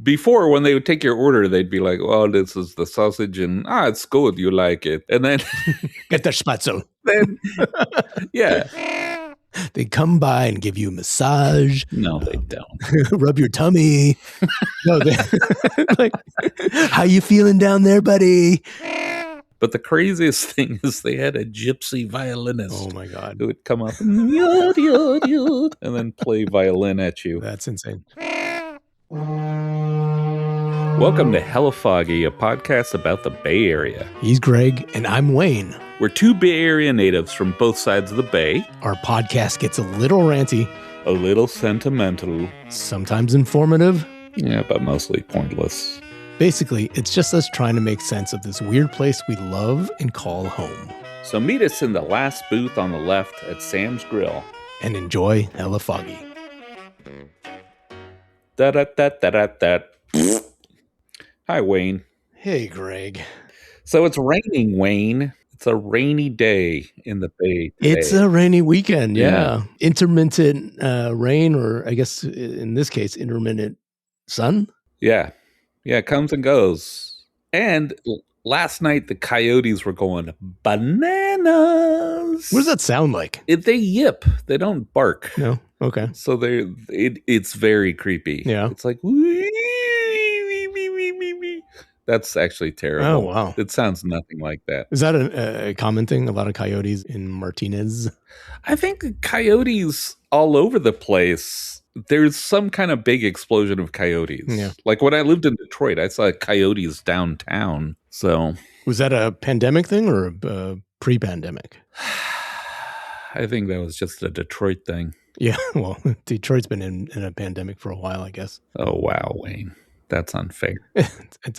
before, when they would take your order, they'd be like, "Oh, this is the sausage, and it's good. You like it." And then get the spatzel. Then, yeah, they come by and give you a massage. No, they don't. Rub your tummy. No, like, how you feeling down there, buddy? But the craziest thing is they had a gypsy violinist. Oh my God. Who would come up and then play violin at you. That's insane. Welcome to Hella Foggy, a podcast about the Bay Area. He's Greg, and I'm Wayne. We're two Bay Area natives from both sides of the Bay. Our podcast gets a little ranty. A little sentimental. Sometimes informative. Yeah, but mostly pointless. Basically, it's just us trying to make sense of this weird place we love and call home. So meet us in the last booth on the left at Sam's Grill. And enjoy Hella Foggy. Da-da-da-da-da-da. Hi, Wayne. Hey, Greg. So it's raining, Wayne. It's a rainy day in the Bay today. It's a rainy weekend, yeah. Intermittent rain, or I guess in this case, intermittent sun. Yeah. Yeah, it comes and goes. And last night, the coyotes were going bananas. What does that sound like? They yip. They don't bark. No? Okay. So it's very creepy. Yeah. It's like, wee. That's actually terrible. Oh, wow. It sounds nothing like that. Is that a common thing? A lot of coyotes in Martinez? I think coyotes all over the place. There's some kind of big explosion of coyotes. Yeah. Like when I lived in Detroit, I saw coyotes downtown. So was that a pandemic thing or a pre-pandemic? I think that was just a Detroit thing. Yeah, well, Detroit's been in a pandemic for a while, I guess. Oh, wow, Wayne. That's unfair.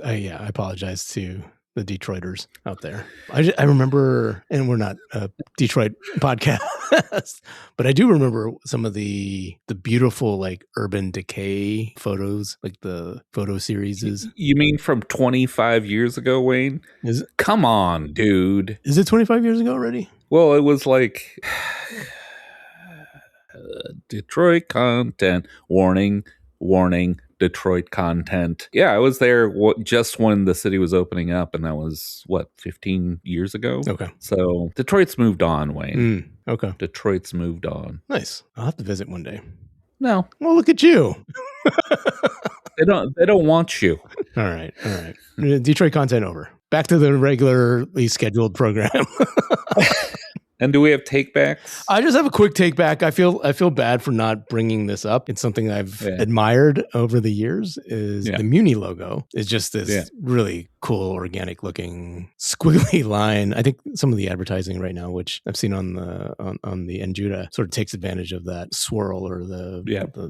I apologize to the Detroiters out there. I remember, and we're not a Detroit podcast, but I do remember some of the beautiful like urban decay photos, like the photo series. You mean from 25 years ago, Wayne? Come on, dude. Is it 25 years ago already? Well, it was like Detroit content, warning, Detroit content. Yeah, I was there just when the city was opening up, and that was, 15 years ago? Okay. So Detroit's moved on, Wayne. Okay. Detroit's moved on. Nice. I'll have to visit one day. No. Well, look at you. They don't want you. All right. Detroit content over. Back to the regularly scheduled program. And do we have takebacks? I just have a quick take back. I feel bad for not bringing this up. It's something I've admired over the years. The Muni logo is just this really cool, organic looking squiggly line. I think some of the advertising right now, which I've seen on the Enjuta, sort of takes advantage of that swirl or the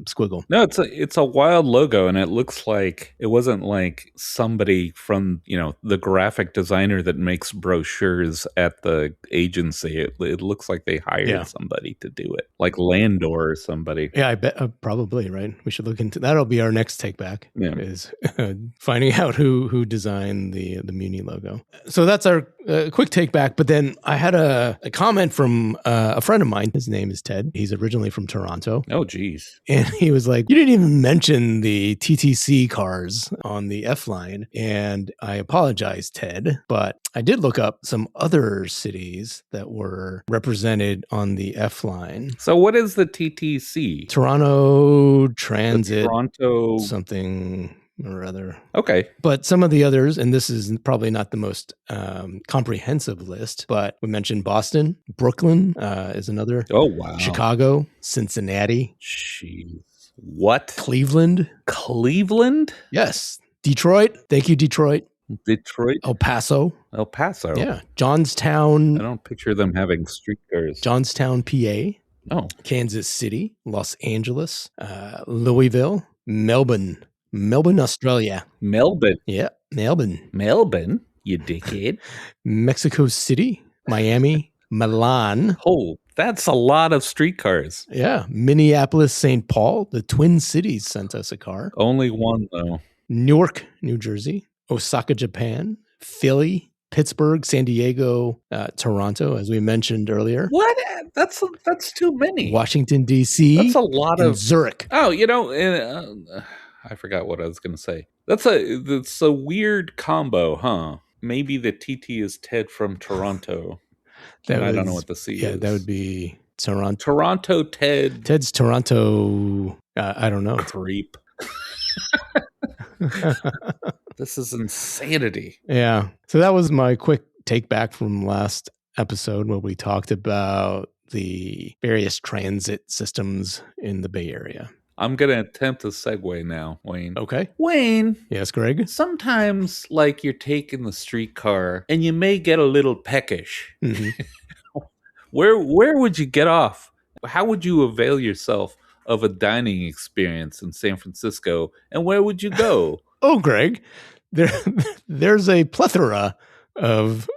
squiggle. No, it's a wild logo, and it looks like it wasn't like somebody from the graphic designer that makes brochures at the agency. It looks like they hired somebody to do it, like Landor or somebody. Yeah, I bet probably, right? We should look into that'll be our next take back is finding out who designed the Muni logo. So that's our quick take back. But then I had a comment from a friend of mine. His name is Ted. He's originally from Toronto. Oh, geez. And he was like, you didn't even mention the TTC cars on the F line. And I apologize, Ted, but I did look up some other cities that were represented on the F line. So what is the TTC? Toronto Transit. Toronto something or other. Okay. But some of the others, and this is probably not the most comprehensive list, but we mentioned Boston, Brooklyn is another. Oh, wow. Chicago, Cincinnati. Jeez. What? Cleveland. Yes. Detroit. Thank you, Detroit. El Paso. Yeah. Johnstown. I don't picture them having streetcars. Johnstown, PA. Oh. Kansas City. Los Angeles. Louisville. Melbourne, Australia. Melbourne. Yeah, Melbourne, you dickhead. Mexico City. Miami. Milan. Oh, that's a lot of streetcars. Yeah. Minneapolis, St. Paul. The Twin Cities sent us a car. Only one, though. Newark, New Jersey. Osaka, Japan, Philly, Pittsburgh, San Diego, Toronto, as we mentioned earlier. What? That's too many. Washington, D.C. That's a lot of Zurich. Oh, I forgot what I was going to say. That's a weird combo, huh? Maybe the TT is Ted from Toronto. I don't know what the C is. Yeah, that would be Toronto. Toronto Ted. Ted's Toronto. I don't know. Creep. This is insanity. Yeah. So that was my quick take back from last episode where we talked about the various transit systems in the Bay Area. I'm going to attempt a segue now, Wayne. Okay. Wayne. Yes, Greg? Sometimes, like, you're taking the streetcar and you may get a little peckish. Mm-hmm. Where would you get off? How would you avail yourself of a dining experience in San Francisco, and where would you go? Oh, Greg, there's a plethora of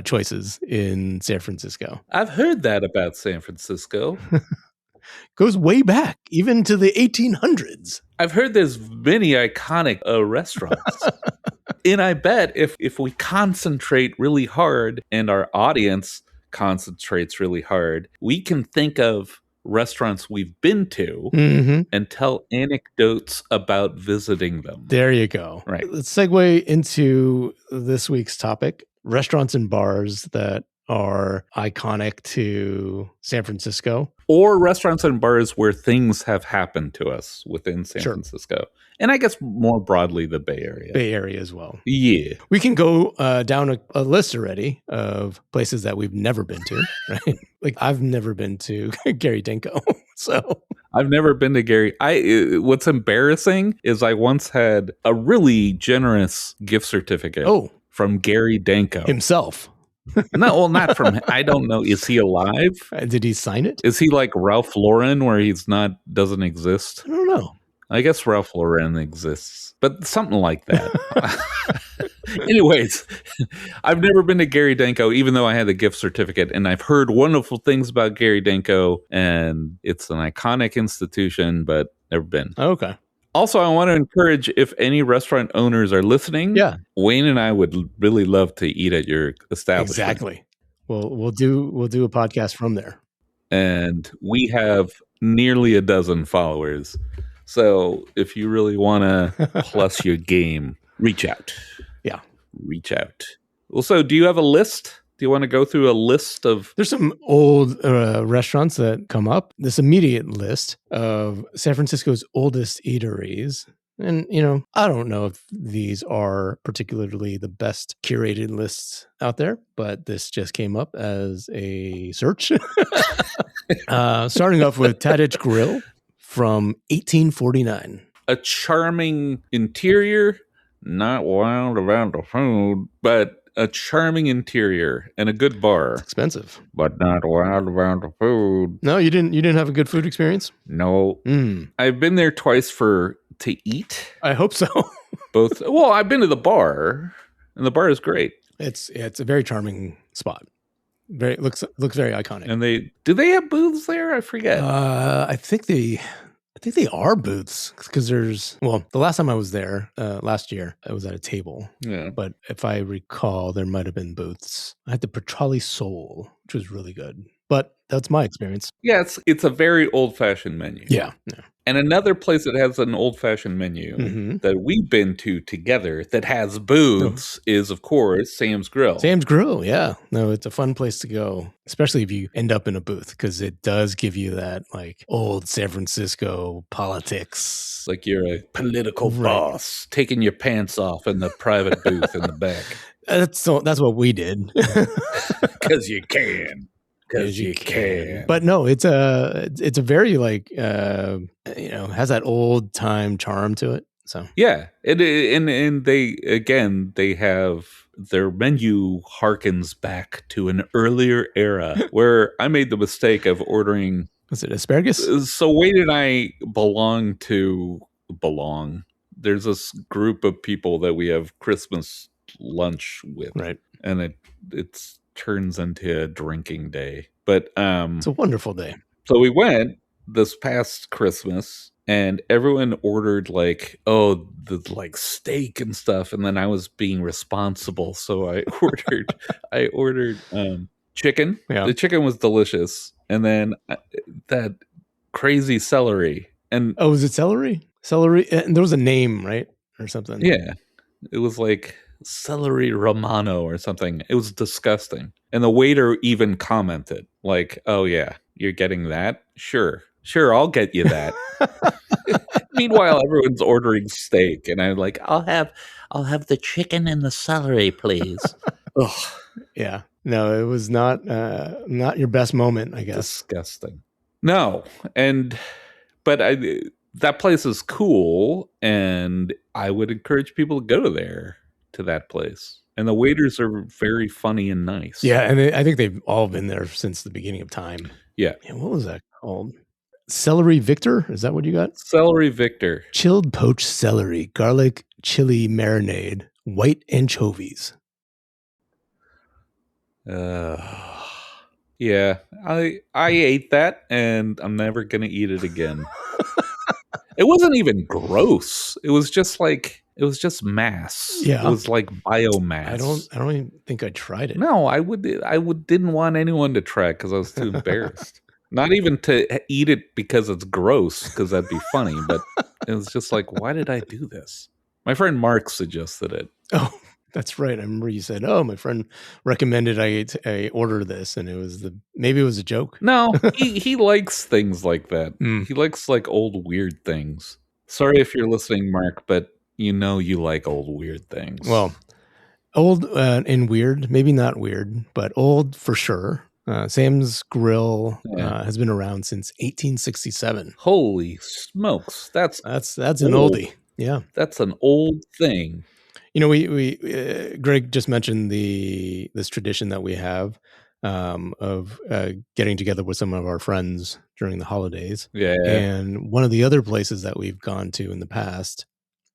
choices in San Francisco. I've heard that about San Francisco. Goes way back, even to the 1800s. I've heard there's many iconic restaurants. And I bet if we concentrate really hard and our audience concentrates really hard, we can think of restaurants we've been to and tell anecdotes about visiting them. There you go. Right. Let's segue into this week's topic, restaurants and bars that are iconic to San Francisco. Or restaurants and bars where things have happened to us within San Francisco. And I guess more broadly, the Bay Area. Bay Area as well. Yeah. We can go down a list already of places that we've never been to, right? Like, I've never been to Gary Denko, so... I've never been to Gary. What's embarrassing is I once had a really generous gift certificate from Gary Denko. Himself. No, well, not from him. I don't know. Is he alive? Did he sign it? Is he like Ralph Lauren where doesn't exist? I don't know. I guess Ralph Lauren exists, but something like that. Anyways, I've never been to Gary Denko, even though I had the gift certificate, and I've heard wonderful things about Gary Denko, and it's an iconic institution, but never been. Okay. Also, I want to encourage, if any restaurant owners are listening, Wayne and I would really love to eat at your establishment. Exactly. We'll do a podcast from there. And we have nearly a dozen followers. So if you really want to plus your game, reach out. Yeah. Reach out. Also, do you have a list? Do you want to go through a list of... There's some old restaurants that come up. This immediate list of San Francisco's oldest eateries. And, I don't know if these are particularly the best curated lists out there, but this just came up as a search. Starting off with Tadich Grill from 1849. A charming interior, not wild about the food, but a charming interior and a good bar. It's expensive, but not wild about the food. No, you didn't have a good food experience? No. I've been there twice to eat. I hope so. Both. Well, I've been to the bar, and the bar is great. It's a very charming spot. Looks very iconic. And do they have booths there? I forget. I think they are booths because the last time I was there last year, I was at a table. Yeah. But if I recall, there might have been booths. I had the Petrali Soul, which was really good. But that's my experience. Yeah, it's a very old-fashioned menu. Yeah. And another place that has an old-fashioned menu that we've been to together that has booths is, of course, Sam's Grill. Sam's Grill, yeah. No, it's a fun place to go, especially if you end up in a booth, because it does give you that, like, old San Francisco politics. Like you're a political boss taking your pants off in the private booth in the back. That's what we did. Because you can. Because you can. But no, it's a very, like, has that old time charm to it. So yeah, and they have their menu harkens back to an earlier era where I made the mistake of ordering. Was it asparagus? So Wade and I belong. There's this group of people that we have Christmas lunch with, right? And it's turns into a drinking day, but it's a wonderful day. So we went this past Christmas and everyone ordered like steak and stuff, and then I was being responsible, so I ordered chicken. Yeah. The chicken was delicious, and then that crazy celery. And was it celery? Celery, and there was a name, right? Or something. Yeah. It was like celery romano or something. It was disgusting. And the waiter even commented, like, oh, yeah, you're getting that? Sure, I'll get you that. Meanwhile, everyone's ordering steak, and I'm like, I'll have the chicken and the celery, please. Ugh. Yeah. No, it was not your best moment, I guess. Disgusting. No. But that place is cool, and I would encourage people to go to that place. And the waiters are very funny and nice. Yeah, and I think they've all been there since the beginning of time. Yeah. Man, what was that called? Celery Victor? Is that what you got? Celery Victor. Chilled poached celery, garlic chili marinade, white anchovies. Yeah, I ate that, and I'm never gonna eat it again. It wasn't even gross. It was just mass. Yeah, it was like biomass. I don't even think I tried it. No, I didn't want anyone to try it because I was too embarrassed. Not even to eat it because it's gross, because that'd be funny. But it was just like, why did I do this? My friend Mark suggested it. Oh, that's right. I remember you said, "Oh, my friend recommended I order this," and maybe it was a joke. No, he likes things like that. He likes like old weird things. Sorry if you're listening, Mark, but you like old weird things. Well, old and weird, maybe not weird, but old for sure. Sam's Grill has been around since 1867. Holy smokes! That's an oldie. Yeah, that's an old thing. We Greg just mentioned this tradition that we have of getting together with some of our friends during the holidays. Yeah, and one of the other places that we've gone to in the past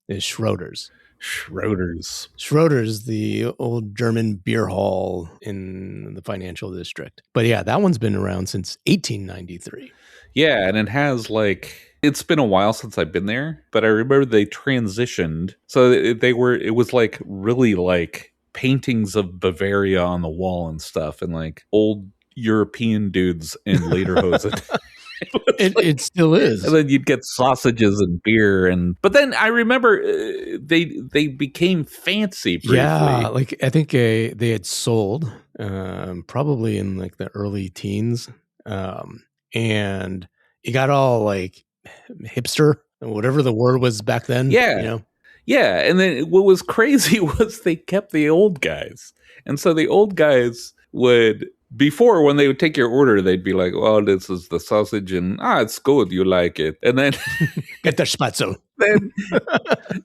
is Schroeder's. Schroeder's, the old German beer hall in the financial district. But yeah, that one's been around since 1893. Yeah, and it has it's been a while since I've been there, but I remember they transitioned. So it was like really like paintings of Bavaria on the wall and stuff, and like old European dudes in lederhosen. It still is. And then you'd get sausages and beer, but then I remember they became fancy briefly. Yeah, like I think they had sold probably in like the early teens, and it got all like hipster, whatever the word was back then. Yeah, yeah. And then what was crazy was they kept the old guys, and so the old guys would. Before, when they would take your order, they'd be like, "Oh, this is the sausage, and it's good, you like it." And then get the spatzel. Then,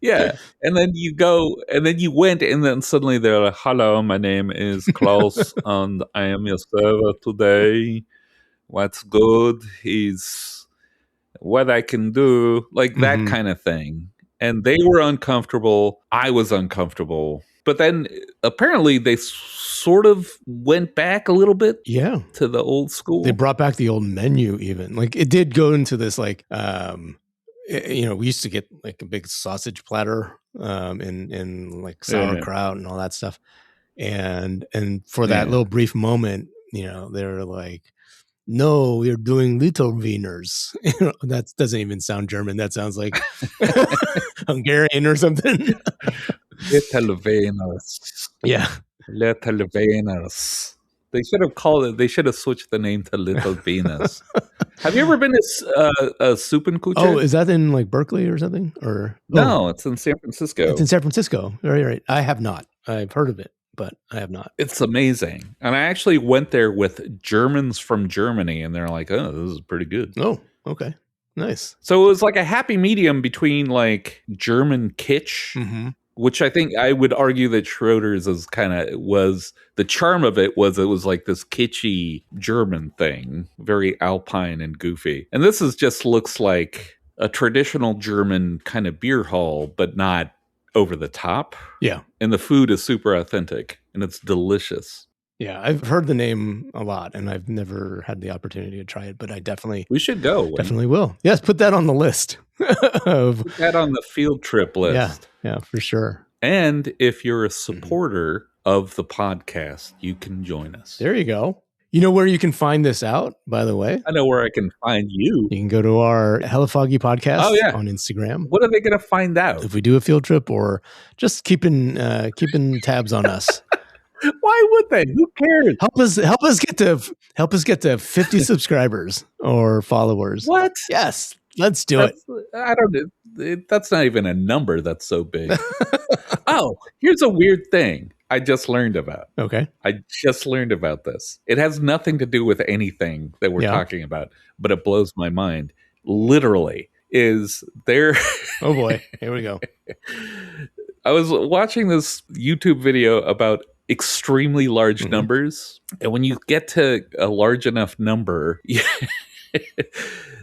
yeah, and then you go, and then you went, and then suddenly they're like, "Hello, my name is Klaus, and I am your server today. What's good is what I can do," like that kind of thing. And they were uncomfortable. I was uncomfortable. But then apparently they sort of went back a little bit to the old school. They brought back the old menu even. Like it did go into this like, we used to get like a big sausage platter and like sauerkraut and all that stuff. And for that little brief moment, they're like, "No, you're doing little wieners." That doesn't even sound German. That sounds like Hungarian or something. Little wieners. Yeah. Little wieners. They should have switched the name to Little Venus. Have you ever been to Suppenkuchen? Oh, is that in like Berkeley or something? Or no, it's in San Francisco. It's in San Francisco. Right. I have not. I've heard of it, but I have not. It's amazing. And I actually went there with Germans from Germany, and they're like, "Oh, this is pretty good." Oh, okay. Nice. So it was like a happy medium between like German kitsch, which I think I would argue that Schroeder's was the charm of it was like this kitschy German thing, very alpine and goofy. And this just looks like a traditional German kind of beer hall, but not over the top. Yeah. And the food is super authentic and it's delicious. Yeah, I've heard the name a lot, and I've never had the opportunity to try it, but we should go. Definitely will. Yes, put that on the list. Put that on the field trip list. Yeah, for sure. And if you're a supporter of the podcast, you can join us. There you go. You know where you can find this out, by the way? I know where I can find you. You can go to our Hella Foggy podcast on Instagram. What are they going to find out? If we do a field trip or just keeping tabs on us. Why would they? Who cares? Help us get to 50 subscribers or followers. What? Yes, let's do it. I don't. That's not even a number that's so big. Oh, here's a weird thing I just learned about. Okay. I just learned about this. It has nothing to do with anything that we're talking about, but it blows my mind. Literally, is there? Oh boy, here we go. I was watching this YouTube video about extremely large numbers, and when you get to a large enough number,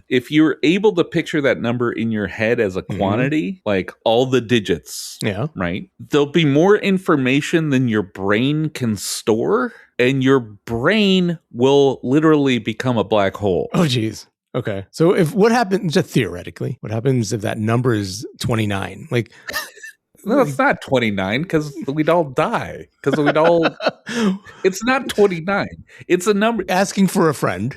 if you're able to picture that number in your head as a quantity, like all the digits, right, there'll be more information than your brain can store, and your brain will literally become a black hole. Oh geez. Okay. So what happens, just theoretically, what happens if that number is 29? Like, no, it's not 29 because we'd all die. It's not 29. It's a number. Asking for a friend.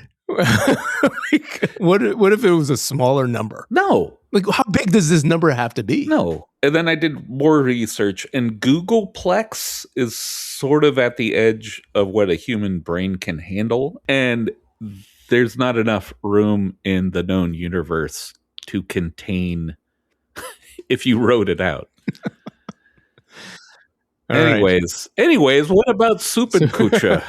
What if it was a smaller number? No. Like, how big does this number have to be? No. And then I did more research, and Googleplex is sort of at the edge of what a human brain can handle. And there's not enough room in the known universe to contain if you wrote it out. Anyways, what about soup and kucha?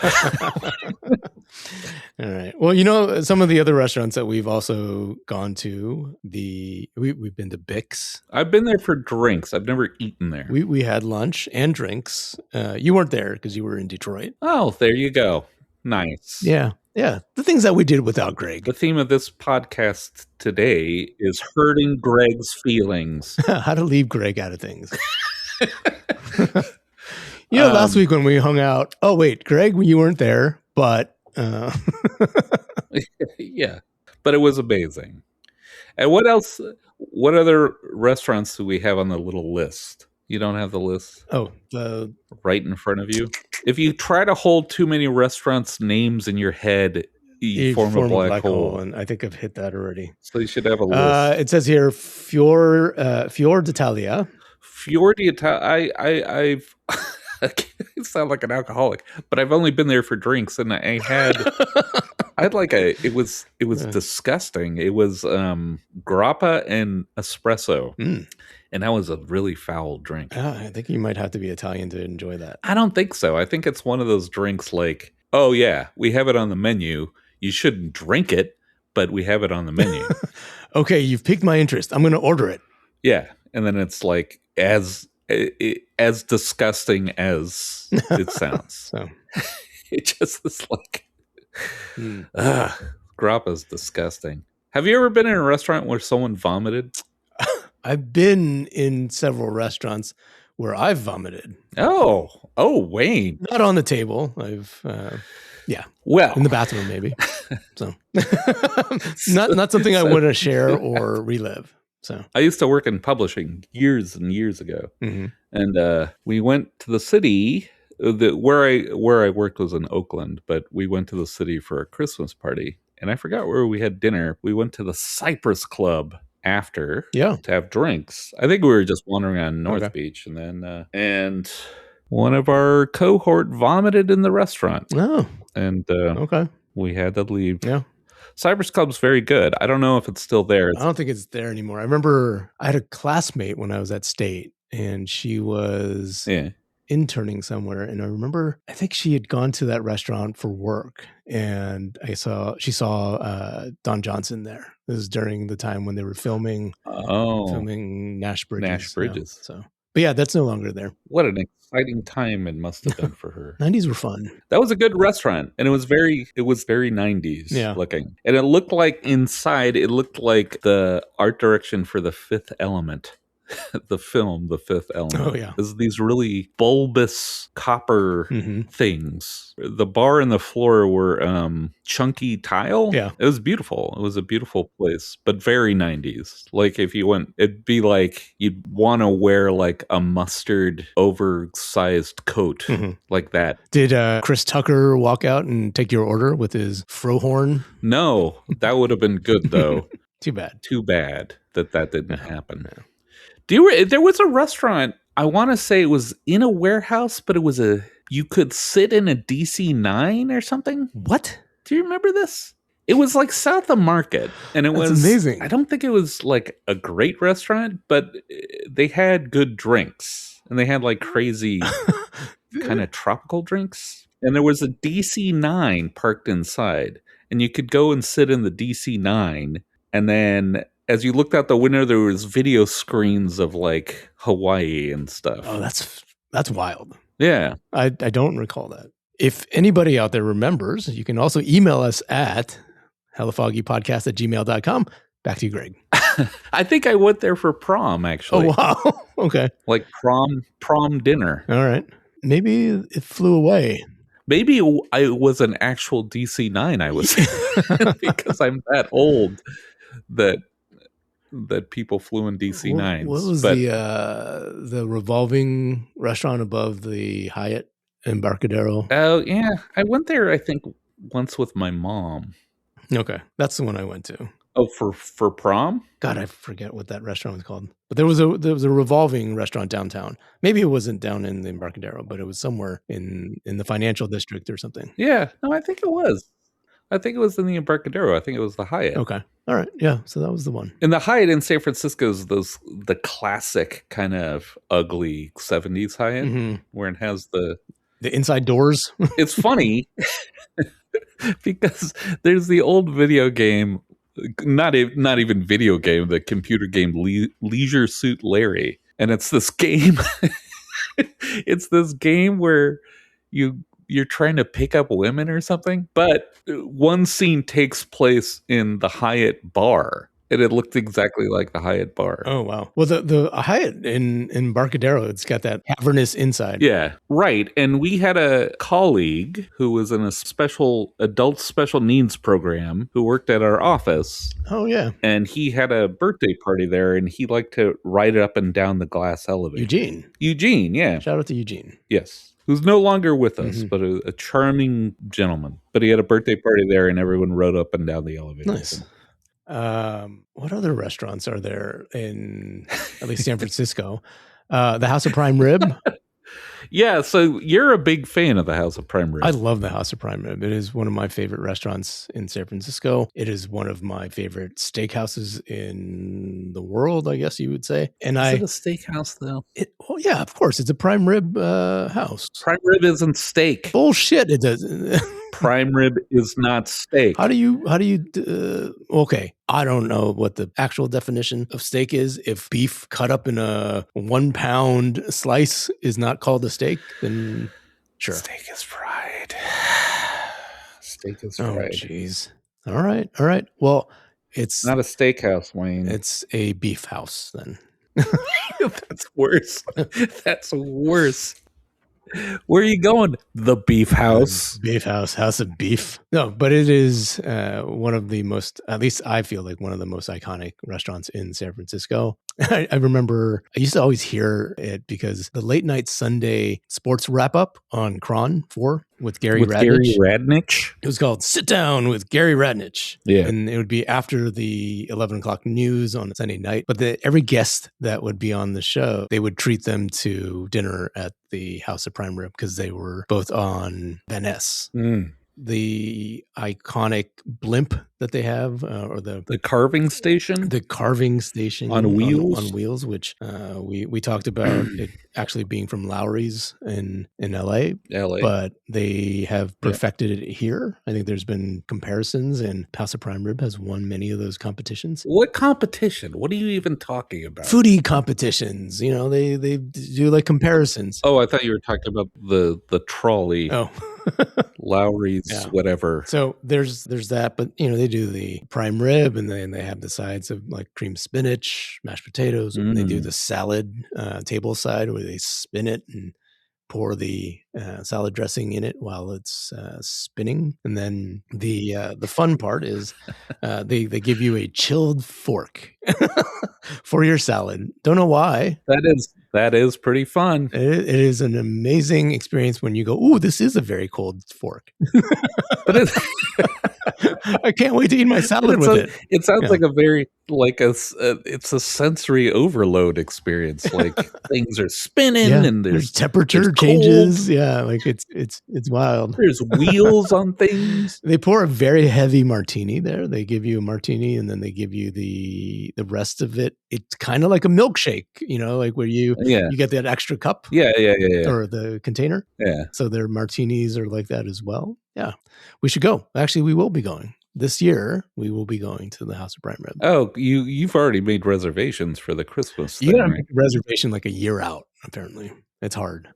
All right. Well, some of the other restaurants that we've also gone to, we've been to Bix. I've been there for drinks. I've never eaten there. We had lunch and drinks. You weren't there because you were in Detroit. Oh, there you go. Nice. Yeah. Yeah. The things that we did without Greg. The theme of this podcast today is hurting Greg's feelings. How to leave Greg out of things. Last week when we hung out, oh wait, Greg, you weren't there, but yeah, but it was amazing. And what else? What other restaurants do we have on the little list? You don't have the list? Oh, right in front of you. If you try to hold too many restaurants' names in your head, you form a black hole. And I think I've hit that already. So you should have a list. It says here, Fior d'Italia. Fior d'Italia. I've I sound like an alcoholic, but I've only been there for drinks, and I had it was disgusting. It was grappa and espresso, and that was a really foul drink. I think you might have to be Italian to enjoy that. I don't think so. I think it's one of those drinks like, oh yeah, we have it on the menu. You shouldn't drink it, but we have it on the menu. Okay, you've piqued my interest. I'm going to order it. Yeah, and then it's like as disgusting as it sounds. So it just is like, grappa's disgusting. Have you ever been in a restaurant where someone vomited? I've been in several restaurants where I've vomited. Oh, Wayne. Not on the table. I've, well, in the bathroom maybe. So not something I want to share or relive. So I used to work in publishing years and years ago, and we went to the city. Where I worked was in Oakland, but we went to the city for a Christmas party, and I forgot where we had dinner. We went to the Cypress Club after, to have drinks. I think we were just wandering on North Beach, and then and one of our cohort vomited in the restaurant. Oh, and we had to leave. Yeah. Cypress Club's very good. I don't know if it's still there. I don't think it's there anymore. I remember I had a classmate when I was at State, and she was interning somewhere. And I remember, I think she had gone to that restaurant for work, and she saw Don Johnson there. This was during the time when they were filming Nash Bridges. So, but yeah, that's no longer there. What an exciting time it must have been for her. 90s were fun. That was a good restaurant, and it was very 90s looking. And it looked like inside, it looked like the art direction for The Fifth Element. the film, The Fifth Element. Oh, yeah. Is these really bulbous copper things. The bar and the floor were chunky tile. Yeah. It was beautiful. It was a beautiful place, but very 90s. Like if you went, it'd be like you'd want to wear like a mustard oversized coat like that. Did Chris Tucker walk out and take your order with his fro horn? No, that would have been good though. Too bad. Too bad that didn't happen. No. There was a restaurant, I want to say it was in a warehouse, but it was you could sit in a DC-9 or something. What? Do you remember this? It was like south of Market, and it was amazing. I don't think it was like a great restaurant, but they had good drinks, and they had like crazy kind of tropical drinks. And there was a DC-9 parked inside, and you could go and sit in the DC-9, and then as you looked out the window, there was video screens of like Hawaii and stuff. Oh, that's wild. Yeah. I don't recall that. If anybody out there remembers, you can also email us at hellafoggypodcast@gmail.com. Back to you, Greg. I think I went there for prom, actually. Oh, wow. Okay. Like prom dinner. All right. Maybe it flew away. Maybe I was an actual DC-9 I was because I'm that old that people flew in DC-9s. What was the revolving restaurant above the Hyatt Embarcadero? Oh, yeah. I went there, I think, once with my mom. Okay. That's the one I went to. Oh, for prom? God, I forget what that restaurant was called. But there was a revolving restaurant downtown. Maybe it wasn't down in the Embarcadero, but it was somewhere in the financial district or something. Yeah. No, I think it was. I think it was in the Embarcadero. I think it was the Hyatt. Okay. All right. Yeah. So that was the one. And the Hyatt in San Francisco is the classic kind of ugly 70s Hyatt where it has the inside doors. It's funny because there's the old video game, not even video game, the computer game Leisure Suit Larry. And it's this game. It's this game where you're trying to pick up women or something, but one scene takes place in the Hyatt bar, and it looked exactly like the Hyatt bar. Oh, wow. Well, the Hyatt in Embarcadero, it's got that cavernous inside. Yeah, right. And we had a colleague who was in a adult special needs program who worked at our office. Oh, yeah. And he had a birthday party there, and he liked to ride up and down the glass elevator. Eugene, yeah. Shout out to Eugene. Yes. Who's no longer with us, but a charming gentleman. But he had a birthday party there, and everyone rode up and down the elevator. Nice. What other restaurants are there in at least San Francisco? The House of Prime Rib. Yeah, so you're a big fan of the House of Prime Rib. I love the House of Prime Rib. It is one of my favorite restaurants in San Francisco. It is one of my favorite steakhouses in the world, I guess you would say. And is it a steakhouse, though? Well, yeah, of course. It's a prime rib house. Prime rib isn't steak. Bullshit. It does. Prime rib is not steak. How do you okay, I don't know what the actual definition of steak is. If beef cut up in a 1 pound slice is not called a steak, then sure. Steak is fried. Steak is fried. Oh, jeez. All right. Well, it's not a steakhouse, Wayne. It's a beef house then. That's worse. That's worse. Where are you going? The Beef House. Beef House, House of Beef. No, but it is one of the most, at least I feel like one of the most iconic restaurants in San Francisco. I remember I used to always hear it because the late night Sunday sports wrap up on Cron 4 with Gary Radnich. It was called Sit Down with Gary Radnich. Yeah. And it would be after the 11 o'clock news on Sunday night. But every guest that would be on the show, they would treat them to dinner at the House of Prime Rib because they were both on Van Ness. The iconic blimp that they have, or the carving station, on wheels, which we talked about it actually being from Lowry's in LA, but they have perfected it here. I think there's been comparisons, and House of Prime Rib has won many of those competitions. What competition? What are you even talking about? Foodie competitions. You know, they do like comparisons. Oh, I thought you were talking about the trolley. Oh. Lowry's, whatever. So there's that, but they do the prime rib, and then they have the sides of like cream spinach, mashed potatoes, and they do the salad table side where they spin it and pour the salad dressing in it while it's spinning. And then the fun part is they give you a chilled fork for your salad. Don't know why. That is pretty fun. It is an amazing experience when you go, ooh, this is a very cold fork. But I can't wait to eat my salad with it. It sounds like it's a sensory overload experience. Like things are spinning and there's temperature changes. Yeah, like it's wild. There's wheels on things. They pour a very heavy martini there. They give you a martini and then they give you the rest of it. It's kind of like a milkshake, like where you get that extra cup. Yeah. Or the container. Yeah. So their martinis are like that as well. Yeah. We should go. Actually, we will be going. This year, we will be going to the House of Prime Rib. Oh, you've already made reservations for the Christmas thing. You got to make a reservation like a year out, apparently. It's hard.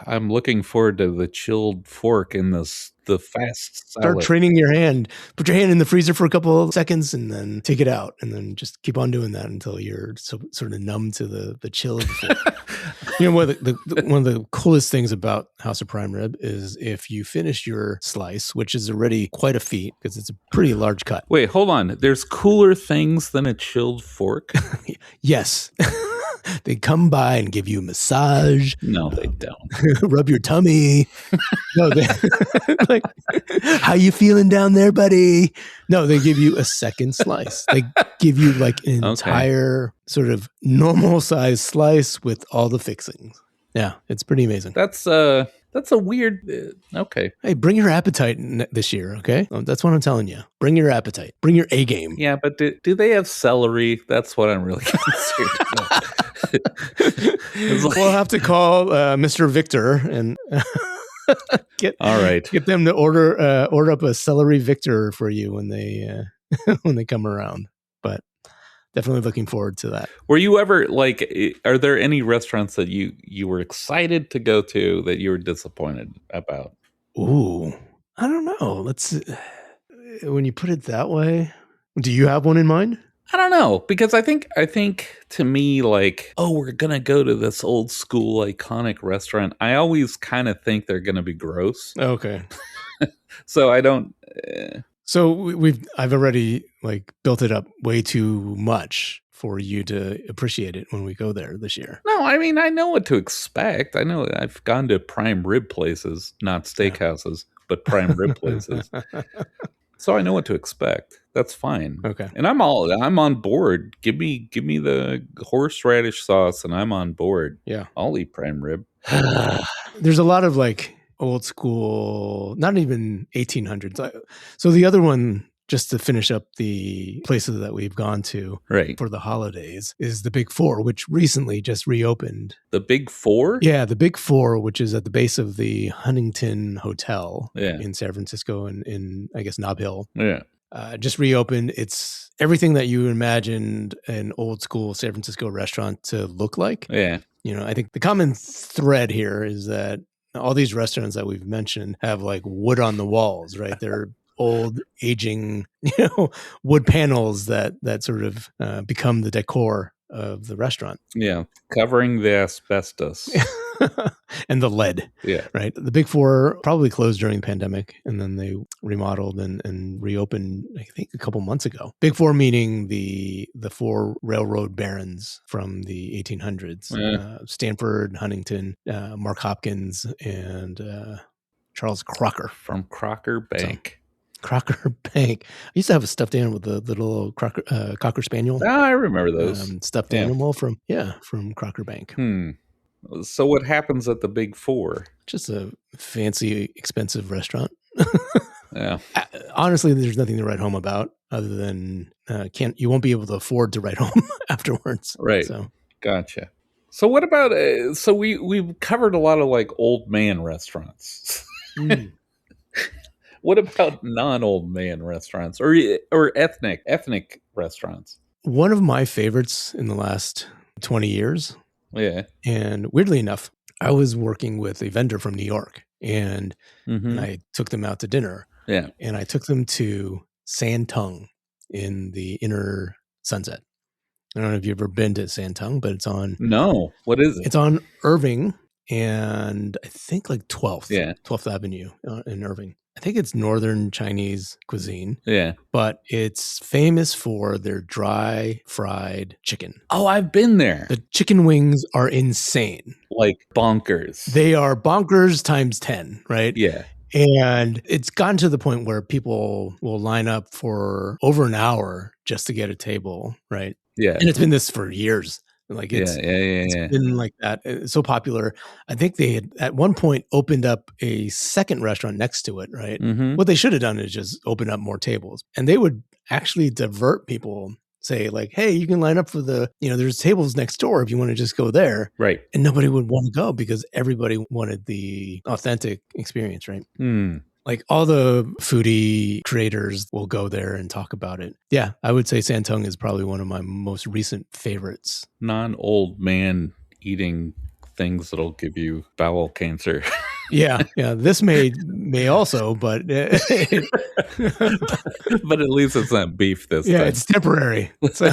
I'm looking forward to the chilled fork in the fast salad. Start training your hand. Put your hand in the freezer for a couple of seconds and then take it out. And then just keep on doing that until you're sort of numb to the chill of the fork. One of the coolest things about House of Prime Rib is if you finish your slice, which is already quite a feat because it's a pretty large cut. Wait, hold on. There's cooler things than a chilled fork? Yes. They come by and give you a massage. No, they don't. Rub your tummy. No, like, how you feeling down there, buddy? No, they give you a second slice. They give you like an entire sort of normal size slice with all the fixings. Yeah, it's pretty amazing. That's a weird. Okay. Hey, bring your appetite this year. Okay, that's what I'm telling you. Bring your appetite. Bring your A game. Yeah, but do they have celery? That's what I'm really concerned about. We'll have to call Mr. Victor and get them to order up a celery Victor for you when they when they come around. But definitely looking forward to that. Were you ever are there any restaurants that you were excited to go to that you were disappointed about? Ooh, I don't know. When you put it that way, do you have one in mind? I don't know, because I think to me, we're going to go to this old school iconic restaurant. I always kind of think they're going to be gross. Okay. So I don't. So I've already built it up way too much for you to appreciate it when we go there this year. No, I mean, I know what to expect. I know I've gone to prime rib places, not steakhouses, but prime rib places. So I know what to expect. That's fine. Okay. And I'm on board. Give me the horseradish sauce and I'm on board. Yeah. I'll eat prime rib. There's a lot of old school, not even 1800s. So the other one, just to finish up the places that we've gone to for the holidays, is the Big Four, which recently just reopened. The Big Four? Yeah, the Big Four, which is at the base of the Huntington Hotel in San Francisco and in, I guess, Nob Hill. Yeah. Just reopened. It's everything that you imagined an old school San Francisco restaurant to look like. Yeah. I think the common thread here is that all these restaurants that we've mentioned have wood on the walls, right? They're old, aging, wood panels that sort of become the decor of the restaurant. Yeah, covering the asbestos. And the lead. Yeah. Right? The Big Four probably closed during the pandemic, and then they remodeled and reopened, I think, a couple months ago. Big Four meaning the four railroad barons from the 1800s. Stanford, Huntington, Mark Hopkins, and Charles Crocker. From Crocker Bank. Crocker Bank. I used to have a stuffed animal with the little Cocker Spaniel. Oh, I remember those. Stuffed animal from Crocker Bank. So what happens at the Big Four? Just a fancy, expensive restaurant. Yeah. Honestly, there's nothing to write home about other than you won't be able to afford to write home afterwards. Right. So gotcha. So what about so we've covered a lot of old man restaurants. What about non-old man restaurants or ethnic restaurants? One of my favorites in the last 20 years. Yeah. And weirdly enough, I was working with a vendor from New York, and I took them out to dinner. Yeah. And I took them to Santung in the Inner Sunset. I don't know if you've ever been to Santung, but it's on... No. What is it? It's on Irving and I think like 12th. Yeah. 12th Avenue in Irving. I think it's Northern Chinese cuisine. Yeah. But it's famous for their dry fried chicken. Oh, I've been there. The chicken wings are insane. Like bonkers. They are bonkers times 10, right? Yeah. And it's gotten to the point where people will line up for over an hour just to get a table, right? Yeah. And it's been this for years. Like it's been like that. It's so popular. I think they had at one point opened up a second restaurant next to it, right? What they should have done is just open up more tables. And they would actually divert people, say like, hey, you can line up for there's tables next door if you want to just go there. Right. And nobody would want to go because everybody wanted the authentic experience, right? Like all the foodie creators will go there and talk about it. Yeah, I would say Santung is probably one of my most recent favorites. Non-old man eating things that'll give you bowel cancer. Yeah. This may also, but but at least it's not beef this time. Yeah, it's temporary. So.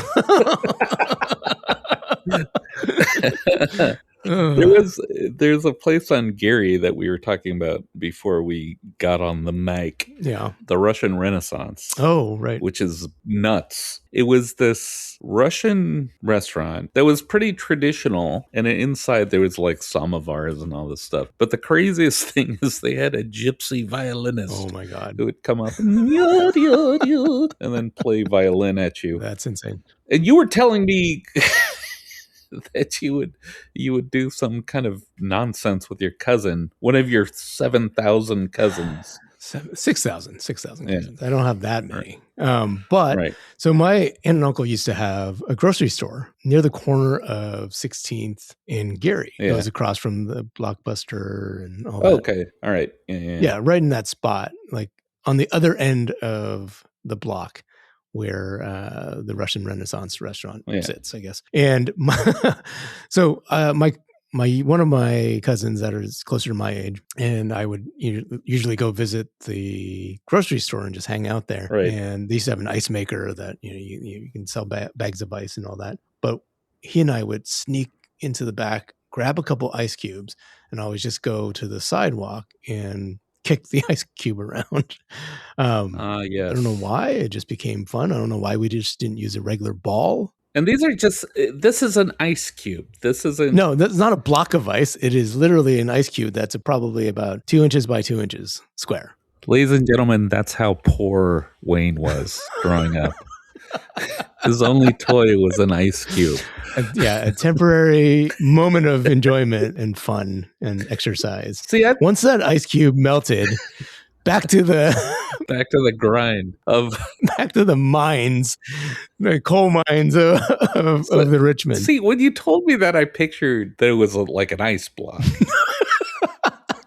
There's a place on Gary that we were talking about before we got on the mic. Yeah. The Russian Renaissance. Oh, right. Which is nuts. It was this Russian restaurant that was pretty traditional, and inside there was like samovars and all this stuff. But the craziest thing is they had a gypsy violinist. Oh my God. Who would come up and then play violin at you. That's insane. And you were telling me that you would do some kind of nonsense with your cousin, one of your 7,000 cousins. 6,000 cousins. I don't have that many. So my aunt and uncle used to have a grocery store near the corner of 16th in Gary. It was across from the Blockbuster and all that. Okay. All right. Yeah, right in that spot, like on the other end of the block where the Russian Renaissance restaurant sits, I guess. And so one of my cousins that is closer to my age, and I would usually go visit the grocery store and just hang out there. Right. And they used to have an ice maker that you can sell bags of ice and all that. But he and I would sneak into the back, grab a couple ice cubes, and always just go to the sidewalk and kick the ice cube around. Yes. I don't know why. It just became fun. I don't know why we just didn't use a regular ball. And this is an ice cube. This isn't... No, that's not a block of ice. It is literally an ice cube that's probably about 2 inches by 2 inches square. Ladies and gentlemen, that's how poor Wayne was growing up. His only toy was an ice cube. A temporary moment of enjoyment and fun and exercise. See, once that ice cube melted, back to the grind of back to the mines, the coal mines of the Richmond. See, when you told me that, I pictured that it was like an ice block.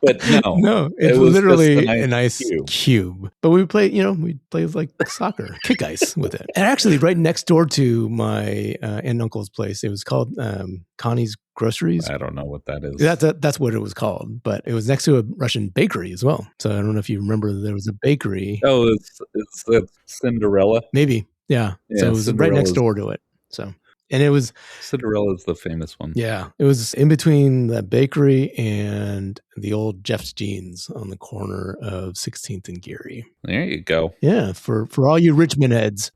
But no, it's literally an ice cube. But we play like soccer, kick ice with it. And actually, right next door to my aunt and uncle's place, it was called Connie's Groceries. I don't know what that is. That's what it was called. But it was next to a Russian bakery as well. So I don't know if you remember there was a bakery. Oh, it's Cinderella. Maybe, yeah. So it was right next door to it. So. And it was... Cinderella's the famous one. Yeah. It was in between the bakery and the old Jeff's Jeans on the corner of 16th and Geary. There you go. Yeah. For all you Richmond heads.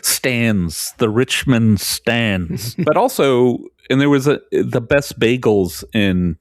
Stands. The Richmond stands. But also, and there was the best bagels in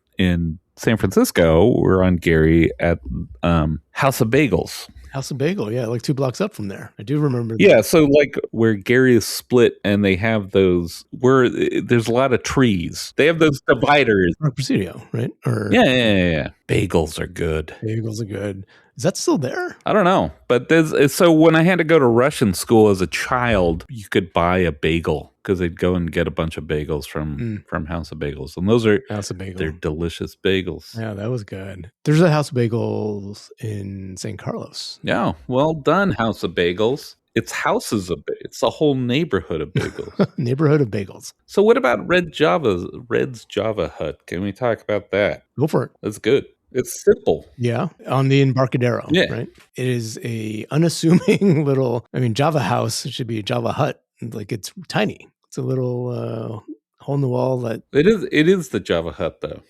San Francisco were on Geary at House of Bagels. House of Bagel, yeah, like 2 blocks up from there. I do remember that. Yeah, so like where Gary is split and they have those, where there's a lot of trees. They have those dividers. Or Presidio, right? Yeah. Bagels are good. Bagels are good. Is that still there? I don't know. But so when I had to go to Russian school as a child, you could buy a bagel because they'd go and get a bunch of bagels from House of Bagels. And those are House of Bagel. They're delicious bagels. Yeah, that was good. There's a House of Bagels in St. Carlos. Yeah, well done, House of Bagels. It's houses of it's a whole neighborhood of bagels. Neighborhood of bagels. So what about Red's Java Hut? Can we talk about that? Go for it. That's good. It's simple. Yeah, on the Embarcadero, yeah. Right? It is a unassuming little, Java house. It should be a Java hut. Like, it's tiny. It's a little hole in the wall that... It is the Java Hut, though.